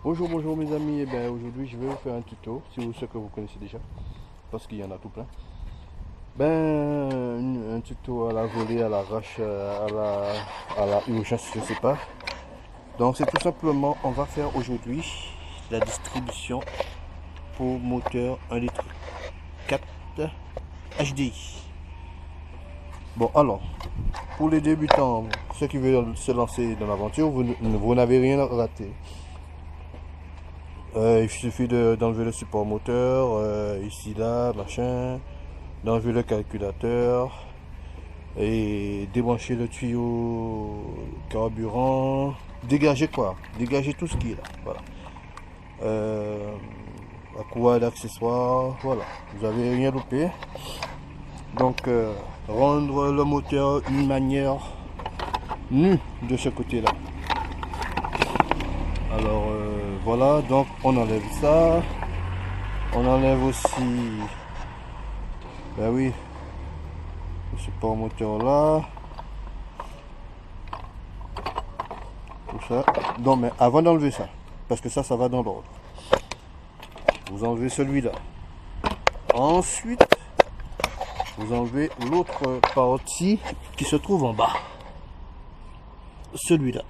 Bonjour, bonjour mes amis, et bien aujourd'hui je vais vous faire un tuto, si vous ce que vous connaissez déjà, parce qu'il y en a tout plein. Un tuto à la volée, à l'arrache, à la urgence, je sais pas. Donc c'est tout simplement, on va faire aujourd'hui la distribution pour moteur 1 litre 4 HDI. Bon alors, pour les débutants, ceux qui veulent se lancer dans l'aventure, vous n'avez rien raté. Il suffit d'enlever le support moteur, ici, là, machin, d'enlever le calculateur et débrancher le tuyau carburant. Dégager quoi? Dégager tout ce qui est là. Voilà. Euh, la courroie d'accessoires, voilà. Vous avez rien loupé. Donc, rendre le moteur d'une manière nue de ce côté-là. Alors, voilà. Donc, on enlève ça. On enlève aussi. Ben oui, le support moteur là, tout ça. Non mais avant d'enlever ça, parce que ça va dans l'ordre. Vous enlevez celui-là. Ensuite, vous enlevez l'autre partie qui se trouve en bas. Celui-là.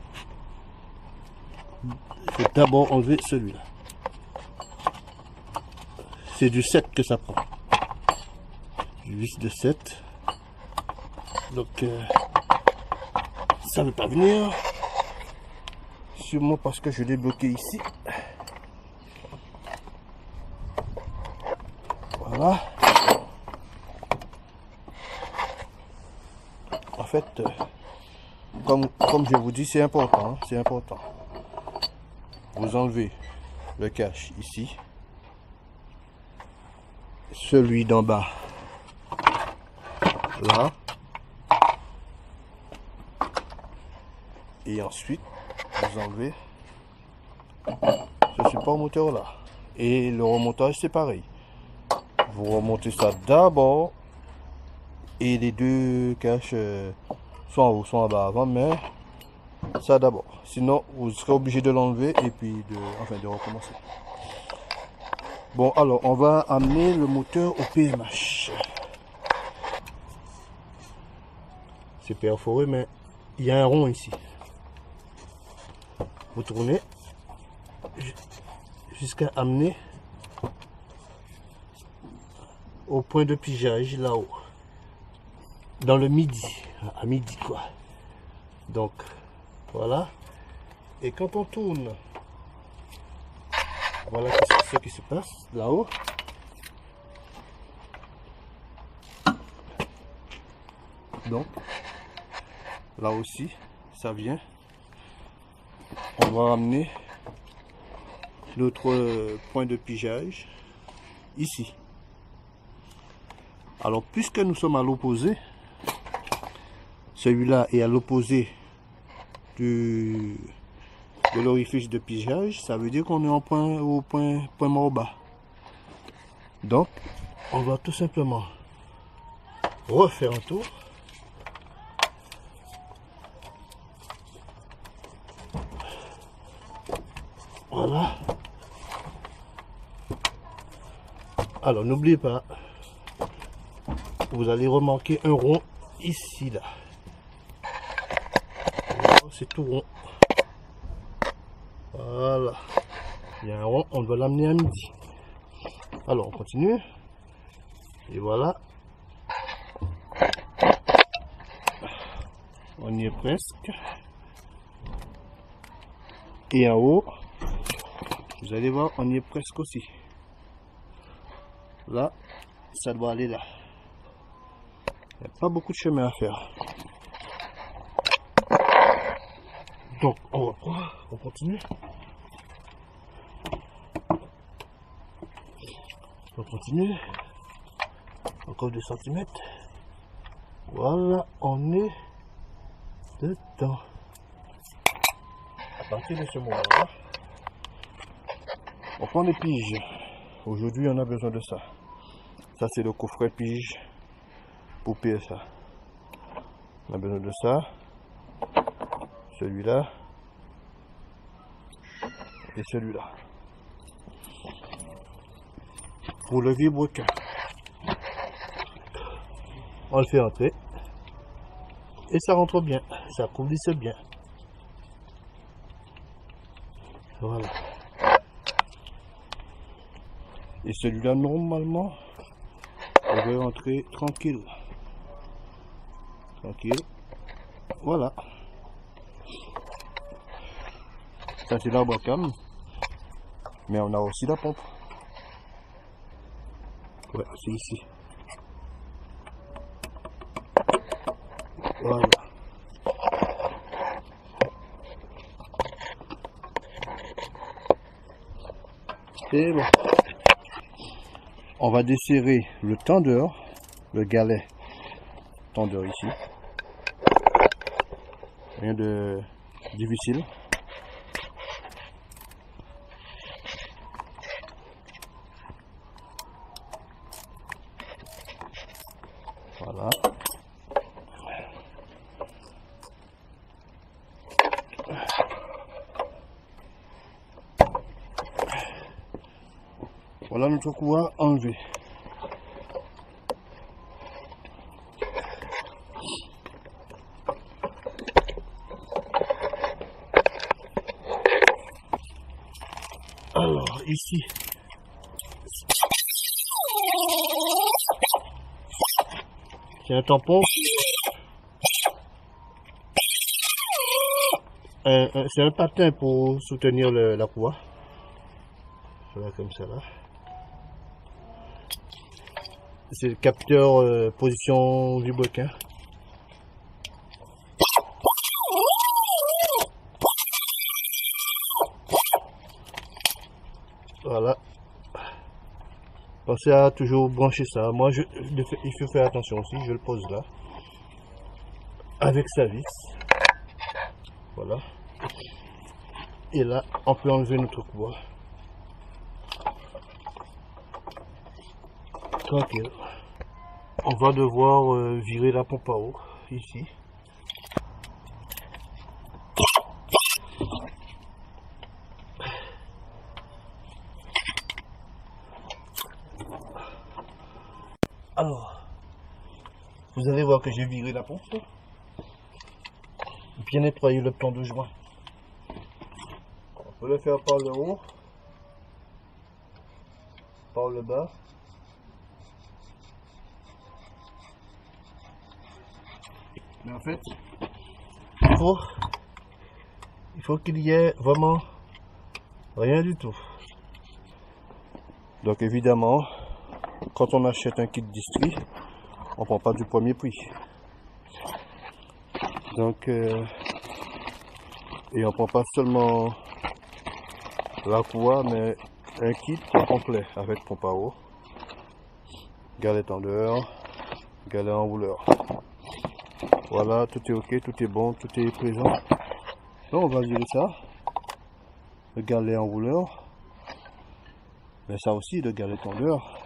Il faut d'abord enlever celui-là. C'est du 7 que ça prend. Du vis de 7. Donc, ça ne veut pas venir. Sûrement parce que je l'ai bloqué ici. Voilà. En fait, comme je vous dis, c'est important. Hein, c'est important. Vous enlevez le cache ici. Celui d'en bas. Là. Et ensuite, vous enlevez ce support moteur là. Et le remontage, c'est pareil. Vous remontez ça d'abord. Et les deux caches soit en haut, soit en bas avant. Mais ça d'abord. Sinon, vous serez obligé de l'enlever et puis de recommencer. Bon, alors, on va amener le moteur au PMH. C'est perforé, mais il y a un rond ici. Vous tournez jusqu'à amener au point de pigeage là-haut. Dans le midi. À midi, quoi. Donc, voilà. Et quand on tourne, voilà ce qui se passe là-haut. Donc, là aussi, ça vient. On va ramener notre point de pigeage ici. Alors, puisque nous sommes à l'opposé, celui-là est à l'opposé de l'orifice de pigeage, ça veut dire qu'on est au point mort bas. Donc, on va tout simplement refaire un tour. Voilà. Alors, n'oubliez pas, vous allez remarquer un rond ici, là. C'est tout rond. Voilà. Il y a un rond, on doit l'amener à midi. Alors, on continue. Et voilà. On y est presque. Et en haut, vous allez voir, on y est presque aussi. Là, ça doit aller là. Il n'y a pas beaucoup de chemin à faire. Donc, on reprend, on continue. On continue. Encore 2 cm. Voilà, on est dedans. À partir de ce moment-là, on prend les piges. Aujourd'hui, on a besoin de ça. Ça, c'est le coffret pige pour PSA. On a besoin de ça. Celui-là. et celui-là. Pour le vilebrequin, on le fait entrer et ça rentre bien, ça coulisse bien. Voilà. Et celui-là, normalement, on va rentrer tranquille. Tranquille. Voilà. Ça, c'est l'arbre à cam. Mais on a aussi la pompe. Ouais, c'est ici. Voilà. C'est bon. On va desserrer le tendeur, le galet tendeur ici. Rien de difficile. Voilà. Voilà notre courroie enlevé. Alors ici, c'est un tampon. C'est un patin pour soutenir la courroie. Voilà, comme ça là. C'est le capteur position vilebrequin. Voilà. Pensez à toujours brancher ça. Moi, il faut faire attention aussi. Je le pose là. Avec sa vis. Voilà. Et là, on peut enlever notre courroie. Tranquille. On va devoir virer la pompe à eau ici. Alors, vous allez voir que j'ai viré la pompe. Bien nettoyer le plan de joint. On peut le faire par le haut, par le bas. Mais en fait, il faut qu'il y ait vraiment rien du tout. Donc évidemment, quand on achète un kit distri, on prend pas du premier prix. Donc et on prend pas seulement la courroie, mais un kit complet avec pompe à eau, galet tendeur, galet enrouleur. Voilà, tout est ok, tout est bon, tout est présent. Donc on va virer ça, le galet enrouleur, mais ça aussi le galet tendeur.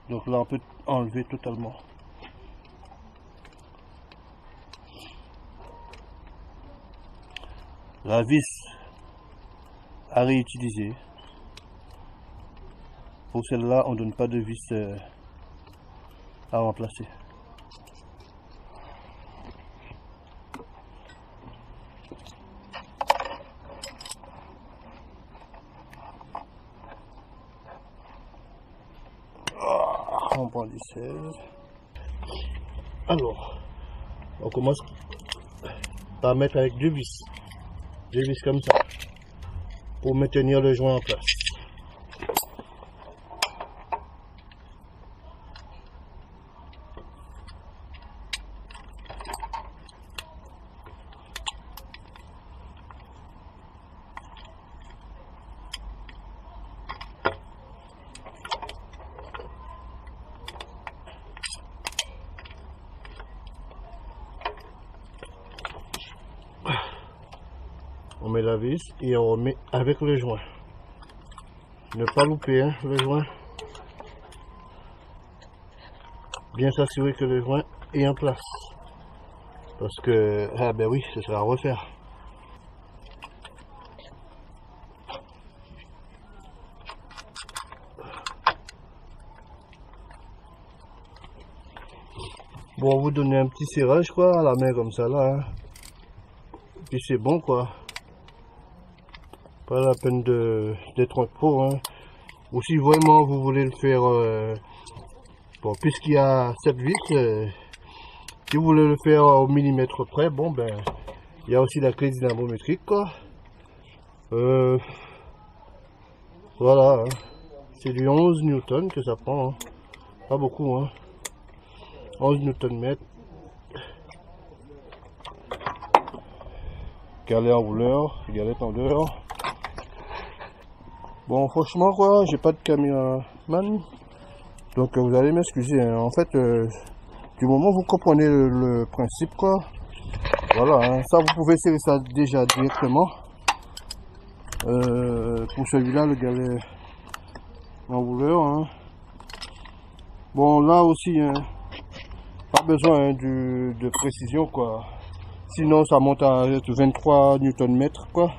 Donc là on peut enlever totalement. La vis à réutiliser. Pour celle-là, on ne donne pas de vis à remplacer. On prend du 16. Alors, on commence par mettre avec deux vis. Deux vis comme ça. Pour maintenir le joint en place. On met la vis et on remet avec le joint. Ne pas louper hein, le joint. Bien s'assurer que le joint est en place. Parce que, ah ben oui, ce sera à refaire. Bon, vous donnez un petit serrage quoi, à la main comme ça là. Hein. Puis c'est bon quoi. Pas la peine d'être trop. Hein. Ou si vraiment vous voulez le faire, bon, puisqu'il y a 7 vis, si vous voulez le faire au millimètre près, bon ben, il y a aussi la clé dynamométrique quoi. Voilà, hein. C'est du 11 newton que ça prend, hein. Pas beaucoup, hein. 11 newton-mètres. Galet enrouleur, galet tendeur. Bon, franchement, quoi, j'ai pas de caméraman. Donc, vous allez m'excuser. Hein. En fait, du moment où vous comprenez le principe, quoi. Voilà, hein. Ça, vous pouvez serrer ça déjà directement. Pour celui-là, le galet enrouleur. Hein. Bon, là aussi, hein. Pas besoin hein, de précision quoi. Sinon ça monte à 23 Nm quoi.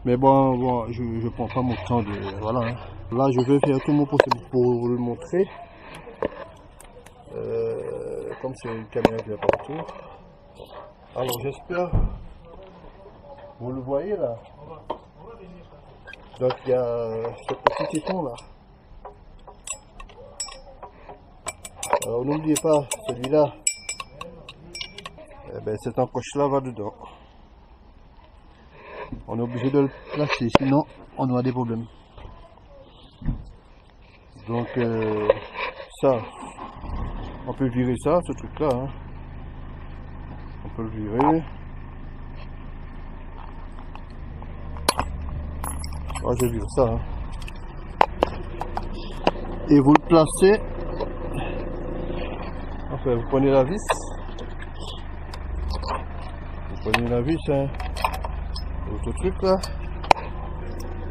Mais bon je prends pas mon temps de. Voilà. Hein. Là je vais faire tout mon possible pour le montrer. Comme c'est une caméra qui est partout. Alors j'espère. Vous le voyez là. Donc il y a ce petit téton là. Alors n'oubliez pas, celui-là, eh ben, cette encoche-là va dedans. On est obligé de le placer, sinon on aura des problèmes. Donc ça, on peut virer ça, ce truc-là. Hein. On peut le virer. Ah, je vire ça. Hein. Et vous le placez. Enfin, vous prenez la vis. Vous prenez la vis, hein. L'autre truc là.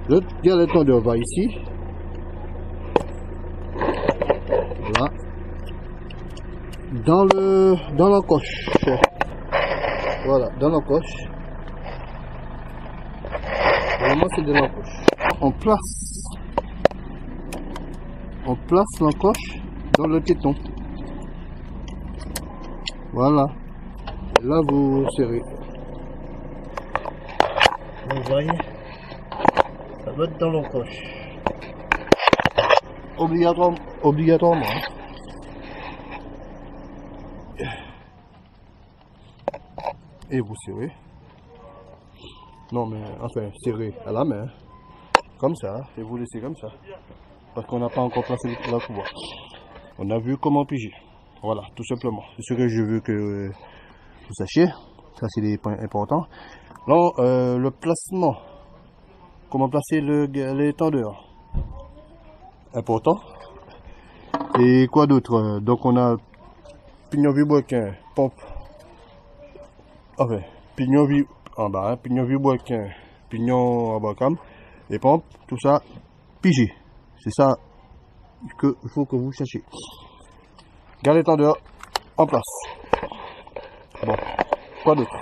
Le galet tendeur va ici. Là. Dans l'encoche. Voilà, dans l'encoche. Vraiment, c'est de l'encoche. On place l'encoche dans le téton. Voilà. Et là, vous serrez. Vous voyez, ça va être dans l'encoche. Obligatoirement. Et vous serrez. Non, mais enfin, serrez à la main. Comme ça. Et vous laissez comme ça. Parce qu'on n'a pas encore placé la couvoire. On a vu comment piger. Voilà, tout simplement. C'est ce que je veux que vous sachiez. Ça, c'est des points importants. Là, le placement. Comment placer les tendeurs. Important. Et quoi d'autre? Donc, on a pignon vibrequin, pompe. Enfin, pignon en bas, hein, pignon vibrequin, pignon en bas cam, et pompe, tout ça, pigé. C'est ça qu'il faut que vous cherchiez. Galet tendeur en place. Bon, quoi d'autre?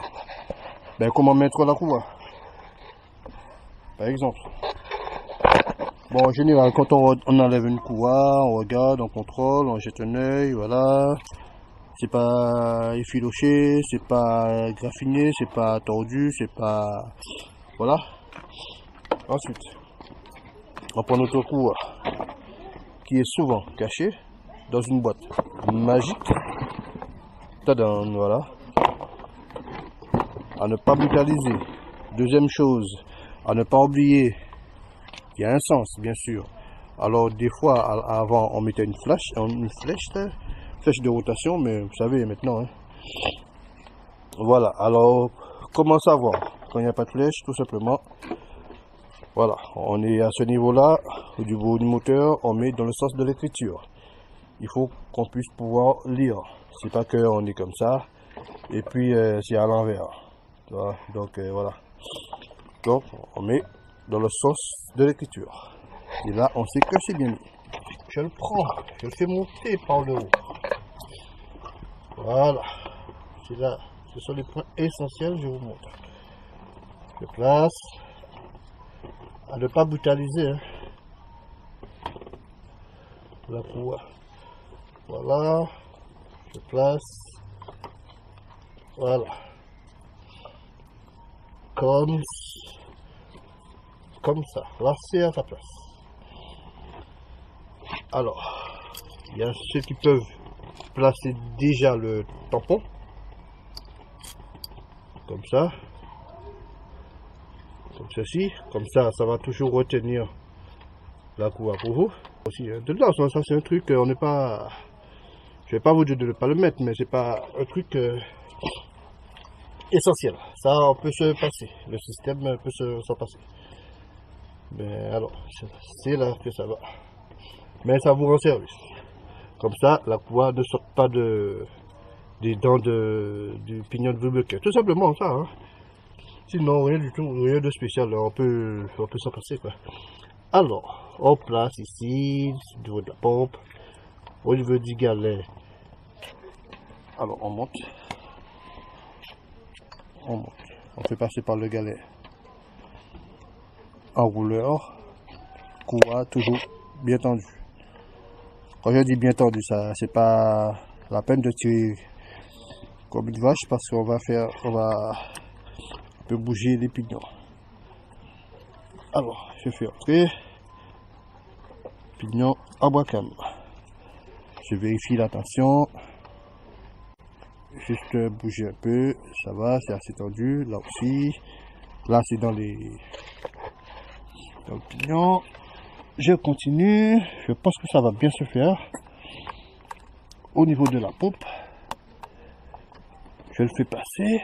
Ben, comment mettre la couvoire? Par exemple. Bon, en général, quand on enlève une couvoire, on regarde, on contrôle, on jette un œil, voilà. C'est pas effiloché, c'est pas graffiné, c'est pas tordu, c'est pas... Voilà. Ensuite, on prend notre couvoire, qui est souvent caché dans une boîte magique. Tadam, voilà. À ne pas brutaliser. Deuxième chose, à ne pas oublier, il y a un sens, bien sûr. Alors, des fois, avant, on mettait une flèche de rotation, mais vous savez, maintenant. Hein. Voilà, alors, comment savoir? Quand il n'y a pas de flèche, tout simplement. Voilà, on est à ce niveau-là, au niveau du moteur, on met dans le sens de l'écriture. Il faut qu'on puisse pouvoir lire. C'est pas qu'on est comme ça, et puis c'est à l'envers. Donc voilà. Donc on met dans le sens de l'écriture. Et là, on sait que c'est bien mis. Je le prends, je le fais monter par le haut. Voilà. C'est là, ce sont les points essentiels, je vous montre. Je place, à ne pas brutaliser hein, la cour. Voilà, je place, voilà, comme ça, là c'est à sa place. Alors, il y a ceux qui peuvent placer déjà le tampon, comme ça, comme ceci, comme ça, ça va toujours retenir la cour pour vous. Aussi, hein. De là, ça c'est un truc, on n'est pas, je vais pas vous dire de ne pas le mettre, mais c'est pas un truc essentiel. Ça, on peut se passer, le système peut s'en passer. Mais alors, c'est là que ça va. Mais ça vous rend service. Comme ça, la cour ne sort pas des dents du pignon de Wilbecker. Tout simplement ça. Hein. Sinon, rien du tout, rien de spécial. On peut s'en passer quoi. Alors, on place ici, au niveau de la pompe, au niveau du galet. Alors, on monte. On fait passer par le galet en rouleur. Cour toujours bien tendu. Quand je dis bien tendu, ça c'est pas la peine de tirer comme une vache parce qu'on va on peut bouger les pignons. Alors, je fais entrer pignon à bois calme. Je vérifie la tension. Juste bouger un peu, ça va, c'est assez tendu. Là aussi, là c'est dans le pignon. Je continue, je pense que ça va bien se faire. Au niveau de la pompe, je le fais passer.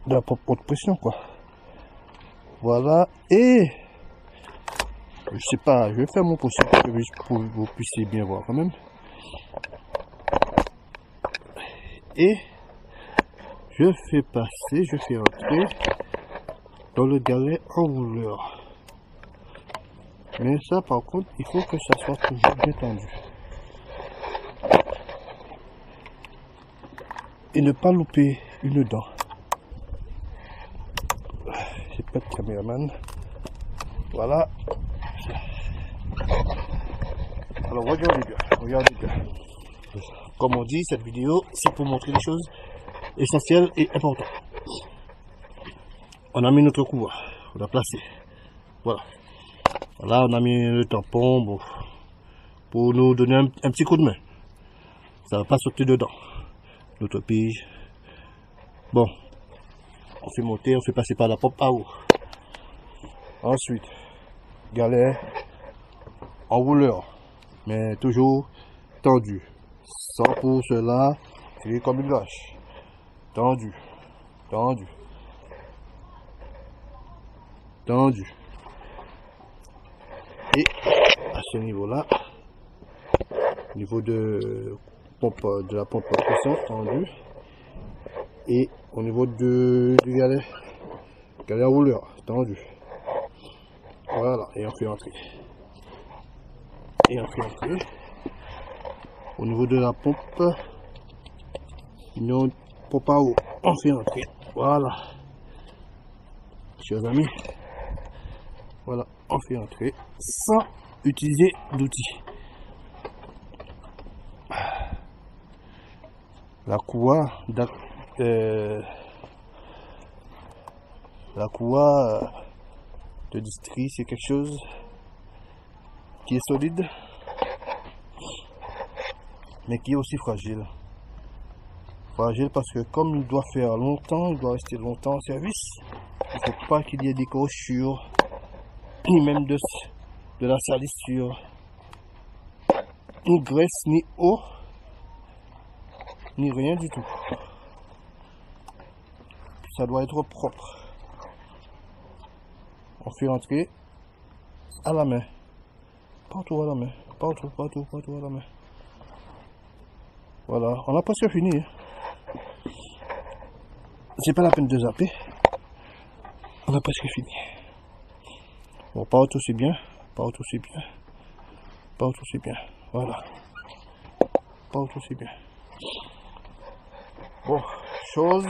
De la pompe haute pression quoi. Voilà, et je sais pas, je vais faire mon possible pour que vous puissiez bien voir quand même. Et je fais passer, je fais entrer dans le galet en rouleur. Mais ça par contre, il faut que ça soit toujours bien tendu. Et ne pas louper une dent. J'ai pas de caméraman. Voilà. Alors regardez bien. Comme on dit, cette vidéo, c'est pour montrer des choses essentielles et importantes. On a mis notre cour, on a placé. Voilà. Voilà, on a mis le tampon bon, pour nous donner un petit coup de main. Ça va pas sauter dedans. Notre pige. Bon, on fait monter, on fait passer par la pompe à eau. Ensuite, galet en rouleur, mais toujours tendu. Sans pour cela tirer comme une vache. Tendu. Et à ce niveau-là, au niveau de la pompe à pression, tendu. Et au niveau du galet en rouleur, tendu. Voilà, et on fait entrer. Au niveau de la pompe, pompe à eau, on fait entrer. Voilà. Chers amis, voilà, on fait entrer sans utiliser d'outils. La cour de district, c'est quelque chose qui est solide, mais qui est aussi fragile. Fragile parce que comme il doit faire longtemps, il doit rester longtemps en service, il ne faut pas qu'il y ait des crochures, ni même de la salissure, ni graisse, ni eau, ni rien du tout. Ça doit être propre. On fait rentrer à la main. Partout à la main. Partout à la main. Voilà, on a presque fini. C'est pas la peine de zapper. On a presque fini. Bon, partout c'est bien. Voilà. Partout c'est bien. Bon, chose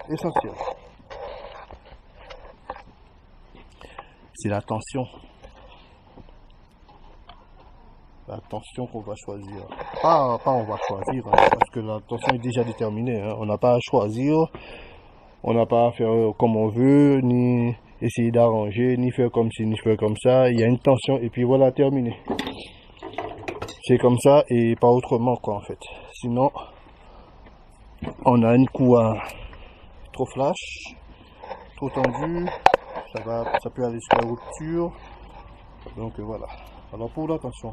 essentielle, c'est la tension. La tension qu'on va choisir. Pas on va choisir, hein, parce que la tension est déjà déterminée. Hein. On n'a pas à choisir, on n'a pas à faire comme on veut, ni essayer d'arranger, ni faire comme ci, ni faire comme ça. Il y a une tension et puis voilà, terminé. C'est comme ça et pas autrement quoi en fait. Sinon, on a une cour trop flash, trop tendue, ça peut aller jusqu'à la rupture. Donc voilà. Alors pour la tension.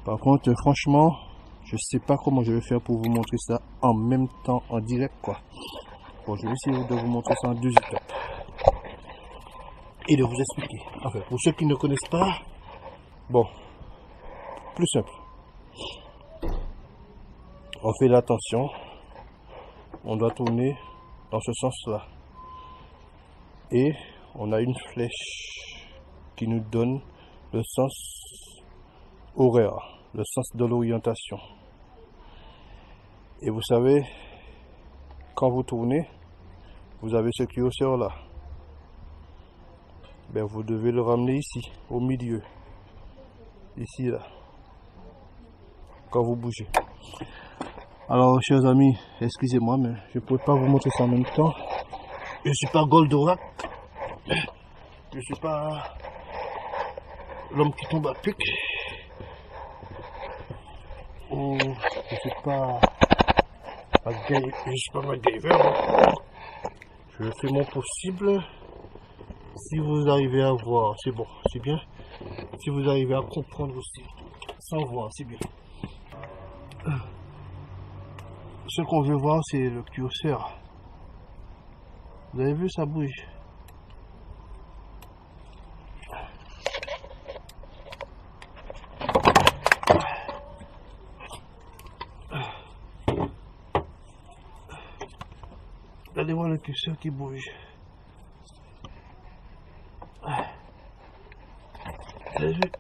Par contre, franchement, je sais pas comment je vais faire pour vous montrer ça en même temps, en direct quoi. Bon, je vais essayer de vous montrer ça en 2 étapes. Et de vous expliquer. Enfin, pour ceux qui ne connaissent pas, bon, plus simple. On fait la tension. On doit tourner dans ce sens-là. Et on a une flèche qui nous donne le sens horaire, le sens de l'orientation. Et vous savez, quand vous tournez, vous avez ce curseur là. Ben, vous devez le ramener ici, au milieu. Ici, là. Quand vous bougez. Alors, chers amis, excusez-moi, mais je ne peux pas vous montrer ça en même temps. Je ne suis pas Goldorak. Je ne suis pas l'homme qui tombe à pic. Ou je ne suis pas MacGyver. Je fais mon possible. Si vous arrivez à voir, c'est bon, c'est bien. Si vous arrivez à comprendre aussi, sans voir, c'est bien. Ce qu'on veut voir, c'est le curseur. Vous avez vu, ça bouge. Allez voir le curseur qui bouge. Vous avez vu?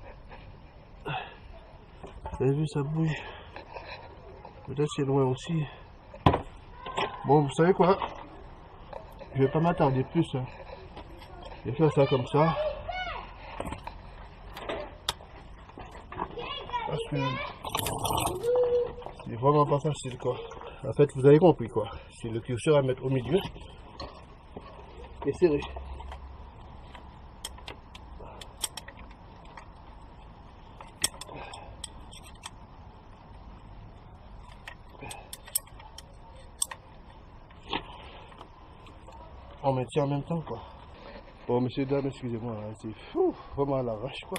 Vous avez vu, ça bouge. Peut-être c'est loin aussi. Bon, vous savez quoi? Je vais pas m'attarder plus. Hein. Je vais faire ça comme ça. Parce que c'est vraiment pas facile quoi. En fait, vous avez compris quoi. C'est le curseur à mettre au milieu et serré. On maintient en même temps quoi. Bon, monsieur, dame, excusez-moi, hein, c'est fou, vraiment à l'arrache quoi.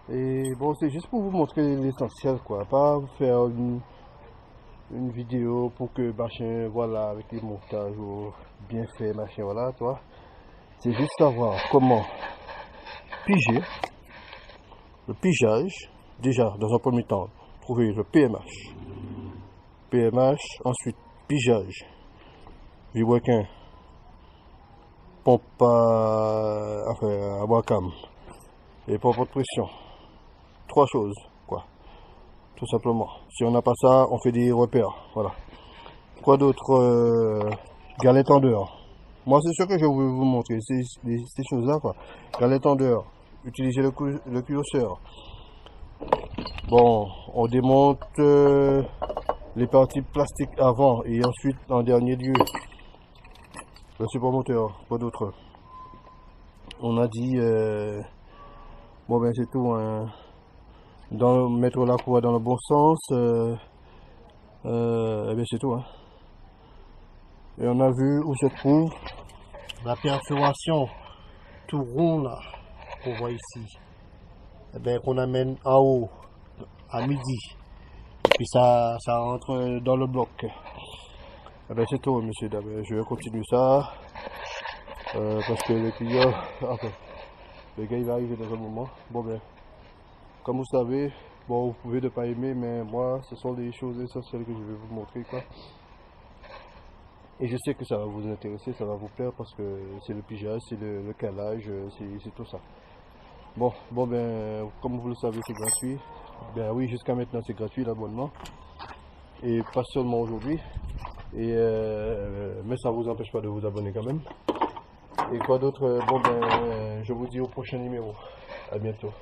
Et bon, c'est juste pour vous montrer l'essentiel quoi, pas vous faire une vidéo pour que machin, voilà, avec les montages ou bien fait, machin, voilà, toi. C'est juste savoir comment piger, le pigeage, déjà dans un premier temps, trouver le PMH. PMH, ensuite pigeage, vibraquin, pompe à Wacam et pompe de pression. 3 choses, quoi. Tout simplement. Si on n'a pas ça, on fait des repères. Voilà. Quoi d'autre? Galette tendeur. Moi, c'est ce que je veux vous montrer. Ces choses-là, quoi. Galette tendeur. Utiliser le curseur. Bon, on démonte les parties plastiques avant et ensuite, en dernier lieu, le support moteur. Quoi d'autre? On a dit... bon, ben, c'est tout. Hein. Mettre la courroie dans le bon sens. Eh bien, c'est tout. Hein. Et on a vu où se trouve la perforation tout rond là qu'on voit ici. Eh bien, qu'on amène en haut à midi. Et puis ça rentre dans le bloc. Eh bien, c'est tout, monsieur. Je vais continuer ça. Parce que le client, enfin, le gars il va arriver dans un moment. Bon ben, comme vous savez, bon vous pouvez ne pas aimer, mais moi ce sont des choses essentielles que je vais vous montrer quoi. Et je sais que ça va vous intéresser, ça va vous plaire parce que c'est le pigeage, c'est le calage, c'est tout ça. Bon ben, comme vous le savez, c'est gratuit. Ben oui, jusqu'à maintenant c'est gratuit l'abonnement. Et pas seulement aujourd'hui. Mais ça vous empêche pas de vous abonner quand même. Et quoi d'autre? Bon ben je vous dis au prochain numéro. À bientôt.